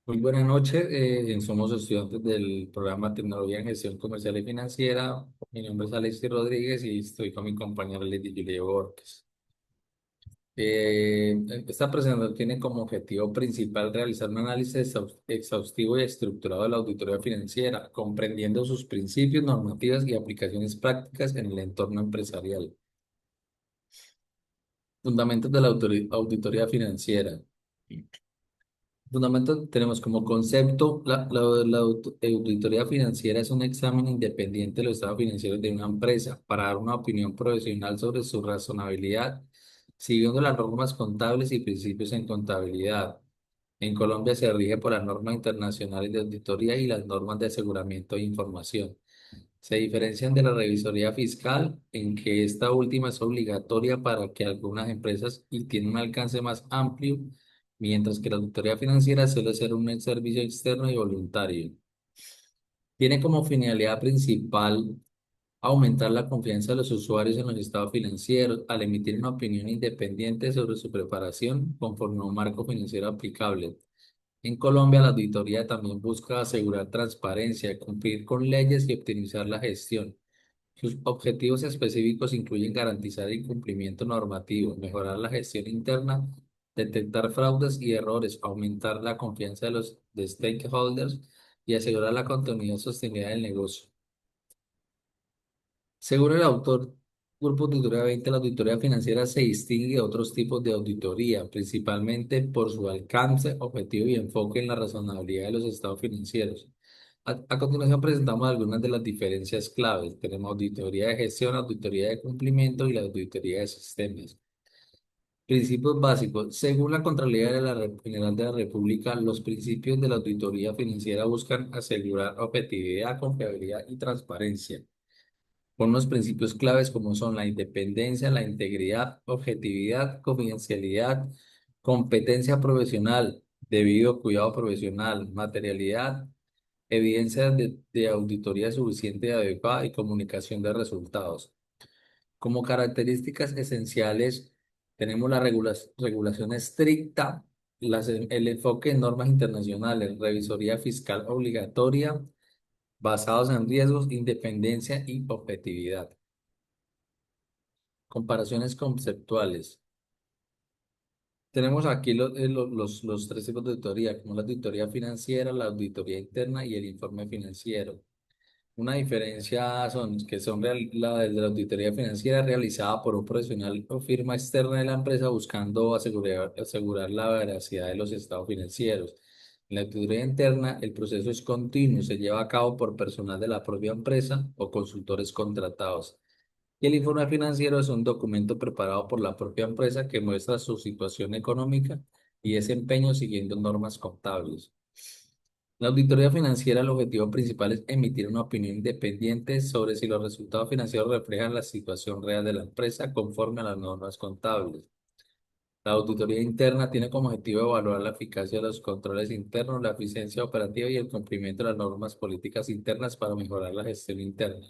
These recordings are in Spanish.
Muy buenas noches, somos estudiantes del programa Tecnología en Gestión Comercial y Financiera. Mi nombre es Alexis Rodríguez y estoy con mi compañera Lady Julia Borges. Esta presentación tiene como objetivo principal realizar un análisis exhaustivo y estructurado de la auditoría financiera, comprendiendo sus principios, normativas y aplicaciones prácticas en el entorno empresarial. Fundamentos de la auditoría financiera. Fundamentos tenemos como concepto, la auditoría financiera es un examen independiente de los estados financieros de una empresa para dar una opinión profesional sobre su razonabilidad, siguiendo las normas contables y principios en contabilidad. En Colombia se rige por las normas internacionales de auditoría y las normas de aseguramiento de información. Se diferencian de la revisoría fiscal en que esta última es obligatoria para que algunas empresas y tiene un alcance más amplio, mientras que la auditoría financiera suele ser un servicio externo y voluntario. Tiene como finalidad principal aumentar la confianza de los usuarios en los estados financieros al emitir una opinión independiente sobre su preparación conforme a un marco financiero aplicable. En Colombia, la auditoría también busca asegurar transparencia, cumplir con leyes y optimizar la gestión. Sus objetivos específicos incluyen garantizar el cumplimiento normativo, mejorar la gestión interna, detectar fraudes y errores, aumentar la confianza de los stakeholders y asegurar la continuidad y sostenibilidad del negocio. Según el autor Grupo Auditoría 20, la auditoría financiera se distingue de otros tipos de auditoría, principalmente por su alcance, objetivo y enfoque en la razonabilidad de los estados financieros. A continuación presentamos algunas de las diferencias claves. Tenemos auditoría de gestión, auditoría de cumplimiento y la auditoría de sistemas. Principios básicos. Según la Contraloría de la General de la República, los principios de la auditoría financiera buscan asegurar objetividad, confiabilidad y transparencia con unos principios claves como son la independencia, la integridad, objetividad, confidencialidad, competencia profesional, debido cuidado profesional, materialidad, evidencia de auditoría suficiente y adecuada y comunicación de resultados. Como características esenciales, tenemos la regulación estricta, el enfoque en normas internacionales, revisoría fiscal obligatoria, basados en riesgos, independencia y objetividad. Comparaciones conceptuales. Tenemos aquí los tres tipos de auditoría, como la auditoría financiera, la auditoría interna y el informe financiero. Una diferencia son que la de la auditoría financiera realizada por un profesional o firma externa de la empresa buscando asegurar la veracidad de los estados financieros. En la auditoría interna, el proceso es continuo, se lleva a cabo por personal de la propia empresa o consultores contratados. Y el informe financiero es un documento preparado por la propia empresa que muestra su situación económica y desempeño siguiendo normas contables. La auditoría financiera, el objetivo principal es emitir una opinión independiente sobre si los resultados financieros reflejan la situación real de la empresa conforme a las normas contables. La auditoría interna tiene como objetivo evaluar la eficacia de los controles internos, la eficiencia operativa y el cumplimiento de las normas políticas internas para mejorar la gestión interna.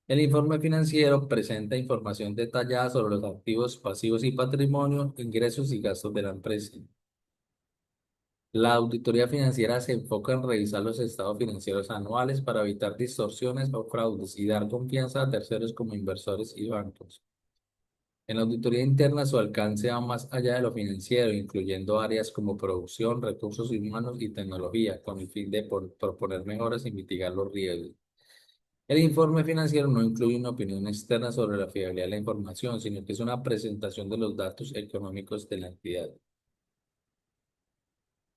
El informe financiero presenta información detallada sobre los activos, pasivos y patrimonio, ingresos y gastos de la empresa. La auditoría financiera se enfoca en revisar los estados financieros anuales para evitar distorsiones o fraudes y dar confianza a terceros como inversores y bancos. En la auditoría interna, su alcance va más allá de lo financiero, incluyendo áreas como producción, recursos humanos y tecnología, con el fin de proponer mejoras y mitigar los riesgos. El informe financiero no incluye una opinión externa sobre la fiabilidad de la información, sino que es una presentación de los datos económicos de la entidad.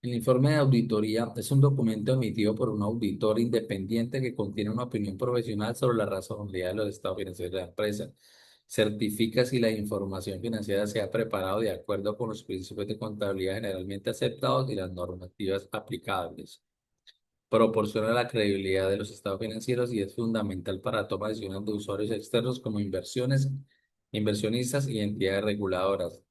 El informe de auditoría es un documento emitido por un auditor independiente que contiene una opinión profesional sobre la razonabilidad de los estados financieros de la empresa. Certifica si la información financiera se ha preparado de acuerdo con los principios de contabilidad generalmente aceptados y las normativas aplicables. Proporciona la credibilidad de los estados financieros y es fundamental para la toma de decisiones de usuarios externos como inversionistas y entidades reguladoras.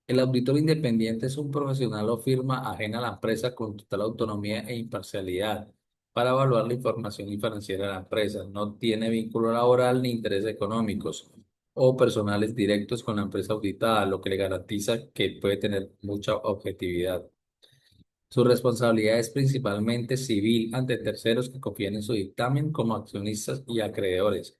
El auditor independiente es un profesional o firma ajena a la empresa con total autonomía e imparcialidad para evaluar la información financiera de la empresa. No tiene vínculo laboral ni intereses económicos o personales directos con la empresa auditada, lo que le garantiza que puede tener mucha objetividad. Su responsabilidad es principalmente civil ante terceros que confían en su dictamen como accionistas y acreedores.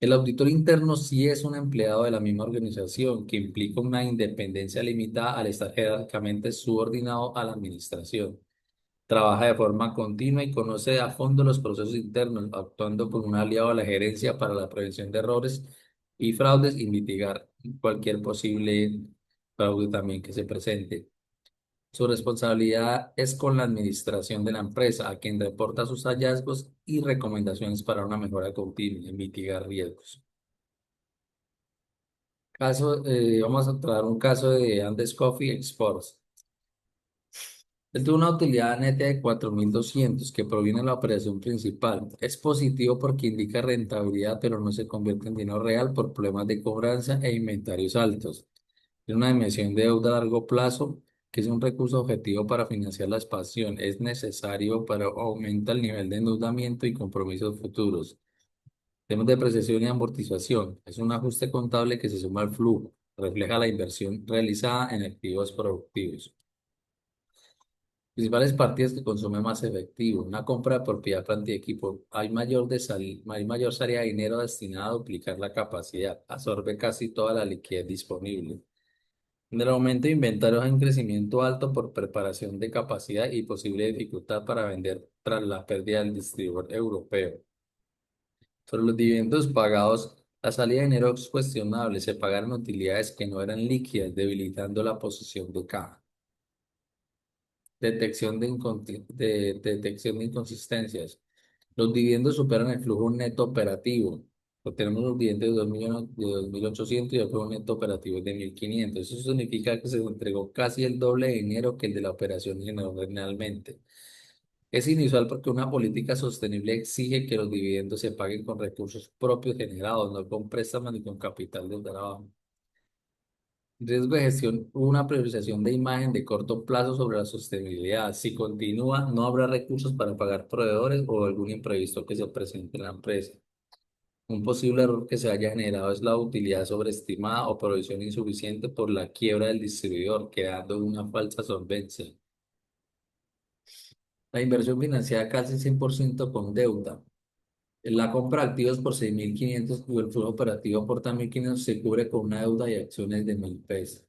El auditor interno sí es un empleado de la misma organización, que implica una independencia limitada al estar jerárquicamente subordinado a la administración. Trabaja de forma continua y conoce a fondo los procesos internos, actuando como un aliado a la gerencia para la prevención de errores y fraudes y mitigar cualquier posible fraude también que se presente. Su responsabilidad es con la administración de la empresa, a quien reporta sus hallazgos y recomendaciones para una mejora continua y mitigar riesgos. Vamos a tratar un caso de Andes Coffee Exports. Él tuvo una utilidad neta de 4.200 que proviene de la operación principal. Es positivo porque indica rentabilidad, pero no se convierte en dinero real por problemas de cobranza e inventarios altos. Es una emisión de deuda a largo plazo, que es un recurso objetivo para financiar la expansión. Es necesario para aumentar el nivel de endeudamiento y compromisos futuros. Temas de depreciación y amortización. Es un ajuste contable que se suma al flujo. Refleja la inversión realizada en activos productivos. Principales partidas que consume más efectivo. Una compra de propiedad, planta y equipo. Hay mayor salida de dinero destinada a duplicar la capacidad. Absorbe casi toda la liquidez disponible. En el aumento de inventarios hay un crecimiento alto por preparación de capacidad y posible dificultad para vender tras la pérdida del distribuidor europeo. Sobre los dividendos pagados, la salida de dinero es cuestionable. Se pagaron utilidades que no eran líquidas, debilitando la posición de caja. Detección de inconsistencias. Los dividendos superan el flujo neto operativo. Tenemos los dividendos de 2 millones, de 2.800 y el flujo neto operativo es de 1.500. Eso significa que se entregó casi el doble de dinero que el de la operación generó generalmente. Es inusual porque una política sostenible exige que los dividendos se paguen con recursos propios generados, no con préstamos ni con capital de trabajo. Riesgo de gestión, una priorización de imagen de corto plazo sobre la sostenibilidad. Si continúa, no habrá recursos para pagar proveedores o algún imprevisto que se presente en la empresa. Un posible error que se haya generado es la utilidad sobreestimada o provisión insuficiente por la quiebra del distribuidor, quedando una falsa solvencia. La inversión financiada casi 100% con deuda. La compra de activos por 6.500 y el flujo operativo por 1.500 se cubre con una deuda y acciones de 1.000 pesos.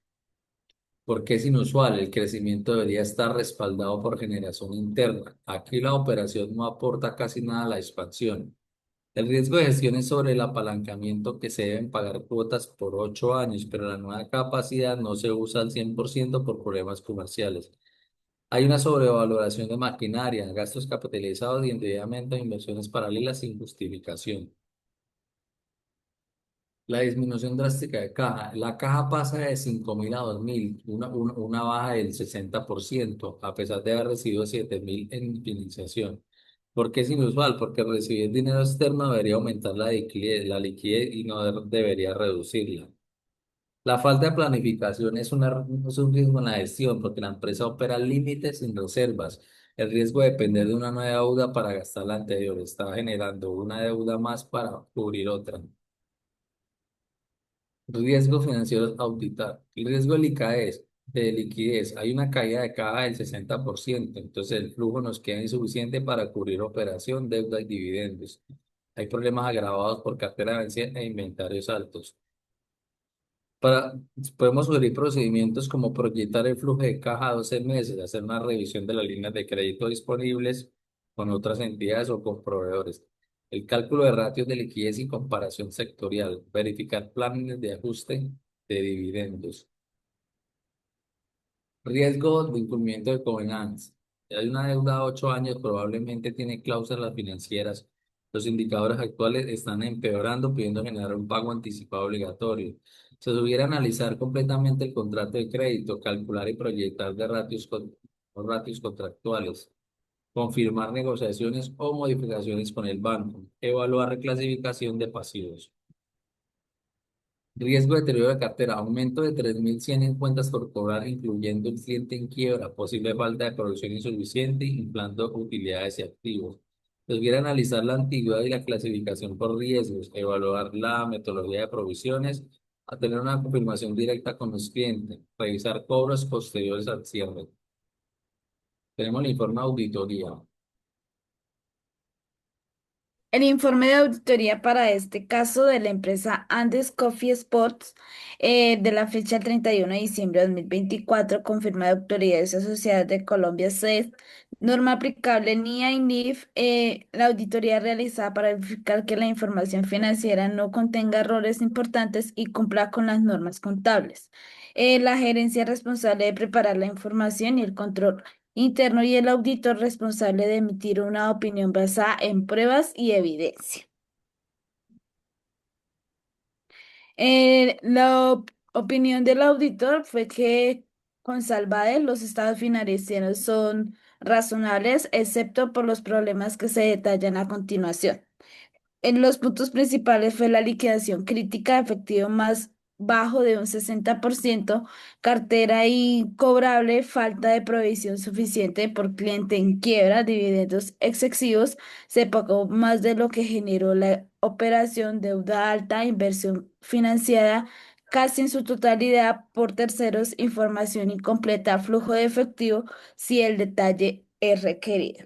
Porque es inusual, el crecimiento debería estar respaldado por generación interna. Aquí la operación no aporta casi nada a la expansión. El riesgo de gestión es sobre el apalancamiento, que se deben pagar cuotas por 8 años, pero la nueva capacidad no se usa al 100% por problemas comerciales. Hay una sobrevaloración de maquinaria, gastos capitalizados y endeudamiento de inversiones paralelas sin justificación. La disminución drástica de caja. La caja pasa de 5.000 a 2.000, una baja del 60%, a pesar de haber recibido 7.000 en financiación. ¿Por qué es inusual? Porque recibir dinero externo debería aumentar la liquidez y no debería reducirla. La falta de planificación es un riesgo en la gestión, porque la empresa opera al límite sin reservas. El riesgo de depender de una nueva deuda para gastar la anterior está generando una deuda más para cubrir otra. Riesgo financiero auditar. El riesgo de liquidez. Hay una caída de caja del 60%, entonces el flujo nos queda insuficiente para cubrir operación, deuda y dividendos. Hay problemas agravados por cartera de vencida e inventarios altos. Para, Podemos sugerir procedimientos como proyectar el flujo de caja a 12 meses, hacer una revisión de las líneas de crédito disponibles con otras entidades o con proveedores. El cálculo de ratios de liquidez y comparación sectorial. Verificar planes de ajuste de dividendos. Riesgo de incumplimiento de covenants. Hay una deuda de 8 años, probablemente tiene cláusulas financieras. Los indicadores actuales están empeorando, pudiendo generar un pago anticipado obligatorio. Se debiera analizar completamente el contrato de crédito, calcular y proyectar los ratios contractuales, confirmar negociaciones o modificaciones con el banco, evaluar reclasificación de pasivos. Riesgo de deterioro de cartera, aumento de 3.100 en cuentas por cobrar, incluyendo el cliente en quiebra, posible falta de producción insuficiente, inflando utilidades y activos. Debiera analizar la antigüedad y la clasificación por riesgos, evaluar la metodología de provisiones, a tener una confirmación directa con los clientes, revisar cobros posteriores al cierre. Tenemos el informe de auditoría. El informe de auditoría para este caso de la empresa Andes Coffee Sports de la fecha del 31 de diciembre de 2024 confirma de Autoridades Asociadas de Colombia, CES, norma aplicable en IA y NIF, la auditoría realizada para verificar que la información financiera no contenga errores importantes y cumpla con las normas contables. La gerencia es responsable de preparar la información y el control interno y el auditor responsable de emitir una opinión basada en pruebas y evidencia. Opinión del auditor fue que con Salvador los estados financieros son razonables, excepto por los problemas que se detallan a continuación. En los puntos principales fue la liquidación crítica de efectivo más bajo de un 60%, cartera incobrable, falta de provisión suficiente por cliente en quiebra, dividendos excesivos, se pagó más de lo que generó la operación, deuda alta, inversión financiada casi en su totalidad por terceros, información incompleta, flujo de efectivo, si el detalle es requerido.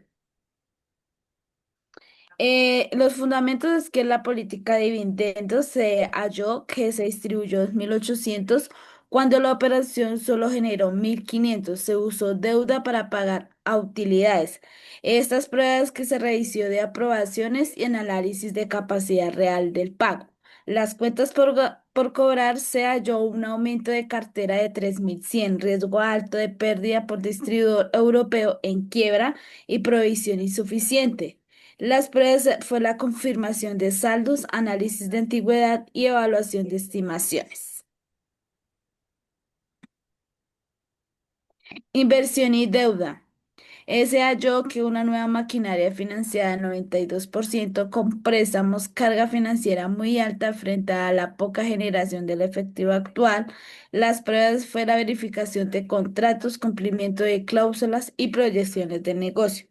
Los fundamentos es que la política de dividendos se halló que se distribuyó 2.800 cuando la operación solo generó 1.500. Se usó deuda para pagar a utilidades. Estas pruebas que se revisó de aprobaciones y en análisis de capacidad real del pago. Las cuentas por cobrar se halló un aumento de cartera de 3.100, riesgo alto de pérdida por distribuidor europeo en quiebra y provisión insuficiente. Las pruebas fue la confirmación de saldos, análisis de antigüedad y evaluación de estimaciones. Inversión y deuda. Se halló que una nueva maquinaria financiada al 92% con préstamos, carga financiera muy alta frente a la poca generación del efectivo actual. Las pruebas fue la verificación de contratos, cumplimiento de cláusulas y proyecciones de negocio.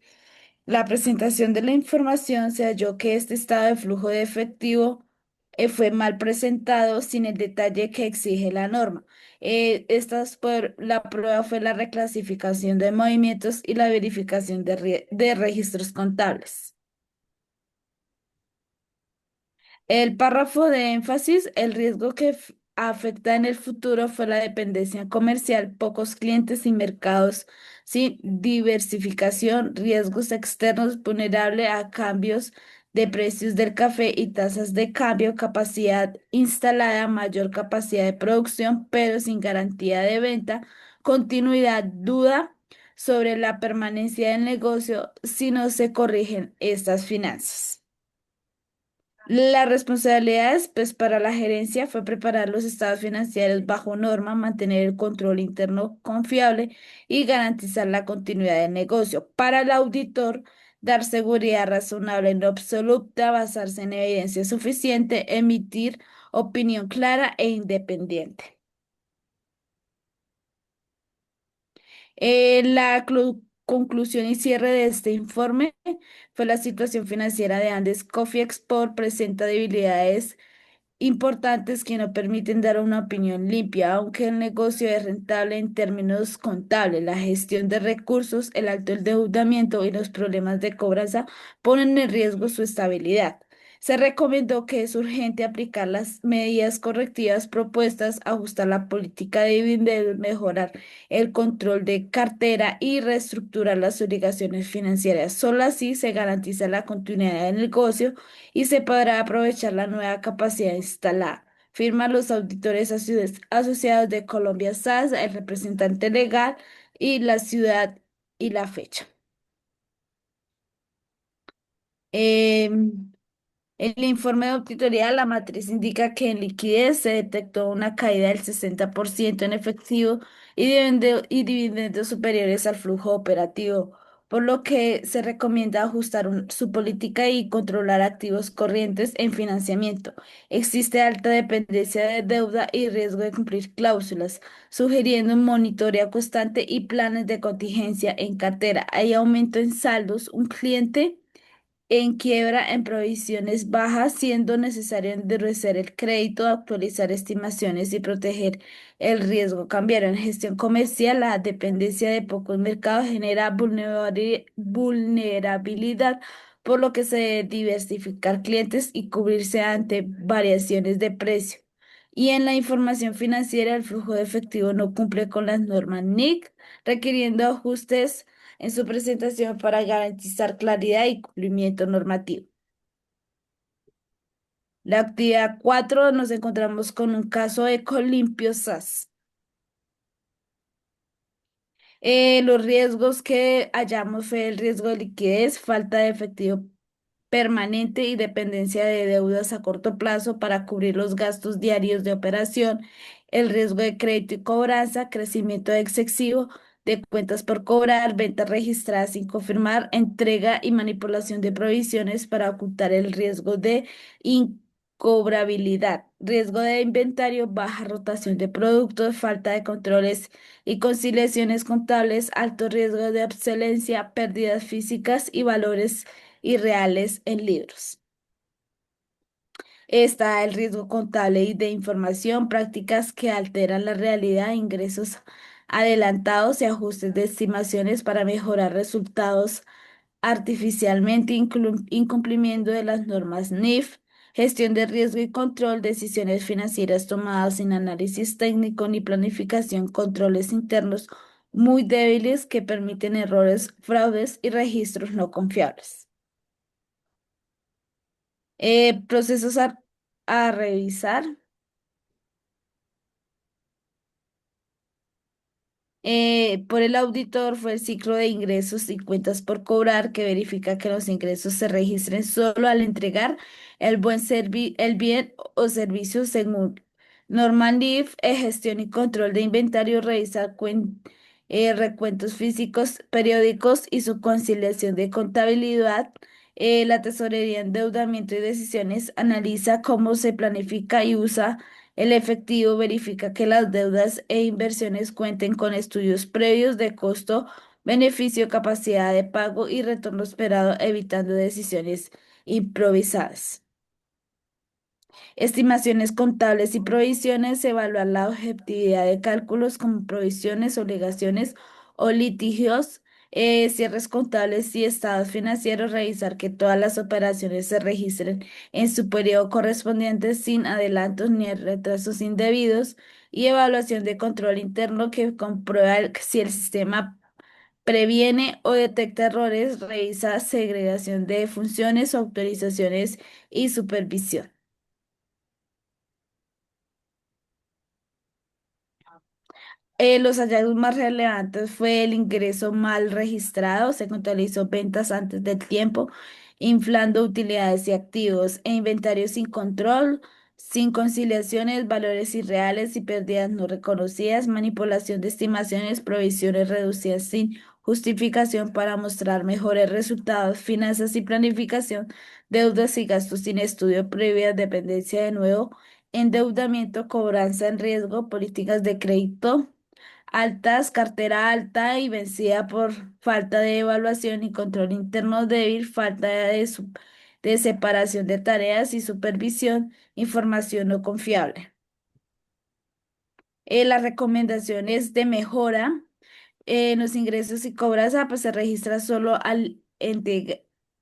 La presentación de la información se halló que este estado de flujo de efectivo fue mal presentado sin el detalle que exige la norma. La prueba fue la reclasificación de movimientos y la verificación de registros contables. El párrafo de énfasis, el riesgo que afecta en el futuro fue la dependencia comercial, pocos clientes y mercados sin diversificación, riesgos externos vulnerable a cambios de precios del café y tasas de cambio, capacidad instalada, mayor capacidad de producción, pero sin garantía de venta, continuidad, duda sobre la permanencia del negocio si no se corrigen estas finanzas. La responsabilidad, pues, para la gerencia fue preparar los estados financieros bajo norma, mantener el control interno confiable y garantizar la continuidad del negocio. Para el auditor, dar seguridad razonable en lo absoluta, basarse en evidencia suficiente, emitir opinión clara e independiente. Conclusión y cierre de este informe fue la situación financiera de Andes Coffee Export presenta debilidades importantes que no permiten dar una opinión limpia, aunque el negocio es rentable en términos contables. La gestión de recursos, el alto endeudamiento y los problemas de cobranza ponen en riesgo su estabilidad. Se recomendó que es urgente aplicar las medidas correctivas propuestas, ajustar la política de dividendos, mejorar el control de cartera y reestructurar las obligaciones financieras. Solo así se garantiza la continuidad del negocio y se podrá aprovechar la nueva capacidad instalada. Firman los auditores asociados de Colombia SAS, el representante legal y la ciudad y la fecha. Em, el informe de auditoría, la matriz indica que en liquidez se detectó una caída del 60% en efectivo y dividendos superiores al flujo operativo, por lo que se recomienda ajustar su política y controlar activos corrientes en financiamiento. Existe alta dependencia de deuda y riesgo de cumplir cláusulas, sugiriendo un monitoreo constante y planes de contingencia en cartera. Hay aumento en saldos. Un cliente en quiebra en provisiones bajas, siendo necesario endurecer el crédito, actualizar estimaciones y proteger el riesgo cambiario. En gestión comercial, la dependencia de pocos mercados genera vulnerabilidad, por lo que se debe diversificar clientes y cubrirse ante variaciones de precio. Y en la información financiera, el flujo de efectivo no cumple con las normas NIC, requiriendo ajustes en su presentación para garantizar claridad y cumplimiento normativo. La actividad 4 nos encontramos con un caso de Colimpio SAS. Los riesgos que hallamos fue el riesgo de liquidez, falta de efectivo permanente y dependencia de deudas a corto plazo para cubrir los gastos diarios de operación, el riesgo de crédito y cobranza, crecimiento excesivo de cuentas por cobrar, ventas registradas sin confirmar, entrega y manipulación de provisiones para ocultar el riesgo de incobrabilidad, riesgo de inventario, baja rotación de productos, falta de controles y conciliaciones contables, alto riesgo de obsolescencia, pérdidas físicas y valores irreales en libros. Está el riesgo contable y de información, prácticas que alteran la realidad, ingresos adelantados y ajustes de estimaciones para mejorar resultados artificialmente, incumplimiento de las normas NIF, gestión de riesgo y control, decisiones financieras tomadas sin análisis técnico ni planificación, controles internos muy débiles que permiten errores, fraudes y registros no confiables. Procesos a revisar. Por el auditor fue el ciclo de ingresos y cuentas por cobrar que verifica que los ingresos se registren solo al entregar el bien o servicio según norma NIF, gestión y control de inventario, revisar recuentos físicos periódicos y su conciliación de contabilidad. La tesorería, endeudamiento y decisiones analiza cómo se planifica y usa el efectivo, verifica que las deudas e inversiones cuenten con estudios previos de costo, beneficio, capacidad de pago y retorno esperado, evitando decisiones improvisadas. Estimaciones contables y provisiones, evaluar la objetividad de cálculos como provisiones, obligaciones o litigios, cierres contables y estados financieros, revisar que todas las operaciones se registren en su periodo correspondiente sin adelantos ni retrasos indebidos y evaluación de control interno que comprueba si el sistema previene o detecta errores, revisa segregación de funciones, autorizaciones y supervisión. Los hallazgos más relevantes fue el ingreso mal registrado, se contabilizó ventas antes del tiempo, inflando utilidades y activos, e inventario sin control, sin conciliaciones, valores irreales y pérdidas no reconocidas, manipulación de estimaciones, provisiones reducidas sin justificación para mostrar mejores resultados, finanzas y planificación, deudas y gastos sin estudio previa, dependencia de nuevo, endeudamiento, cobranza en riesgo, políticas de crédito altas, cartera alta y vencida por falta de evaluación y control interno débil, falta de separación de tareas y supervisión, información no confiable. Las recomendaciones de mejora en los ingresos y cobranza, pues se registra solo al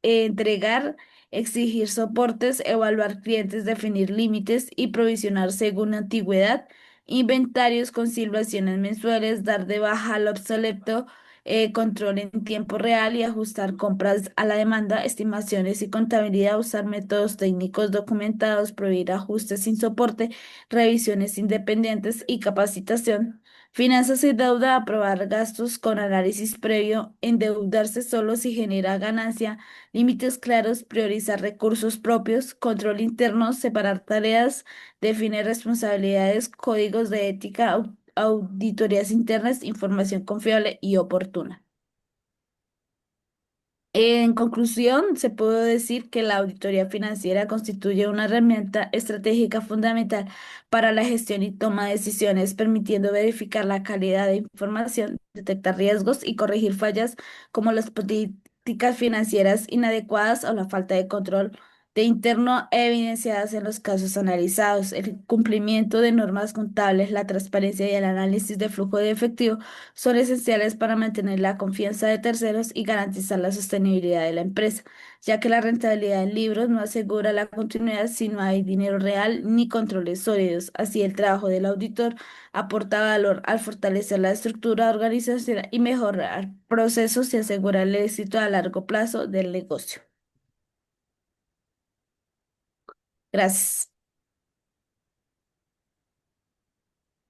entregar, exigir soportes, evaluar clientes, definir límites y provisionar según antigüedad, inventarios, conciliaciones mensuales, dar de baja al obsoleto, control en tiempo real y ajustar compras a la demanda, estimaciones y contabilidad, usar métodos técnicos documentados, prohibir ajustes sin soporte, revisiones independientes y capacitación. Finanzas y deuda, aprobar gastos con análisis previo, endeudarse solo si genera ganancia, límites claros, priorizar recursos propios, control interno, separar tareas, define responsabilidades, códigos de ética, auditorías internas, información confiable y oportuna. En conclusión, se puede decir que la auditoría financiera constituye una herramienta estratégica fundamental para la gestión y toma de decisiones, permitiendo verificar la calidad de información, detectar riesgos y corregir fallas como las prácticas financieras inadecuadas o la falta de control de interno evidenciadas en los casos analizados. El cumplimiento de normas contables, la transparencia y el análisis de flujo de efectivo son esenciales para mantener la confianza de terceros y garantizar la sostenibilidad de la empresa, ya que la rentabilidad en libros no asegura la continuidad si no hay dinero real ni controles sólidos. Así, el trabajo del auditor aporta valor al fortalecer la estructura organizacional y mejorar procesos y asegurar el éxito a largo plazo del negocio. Gracias.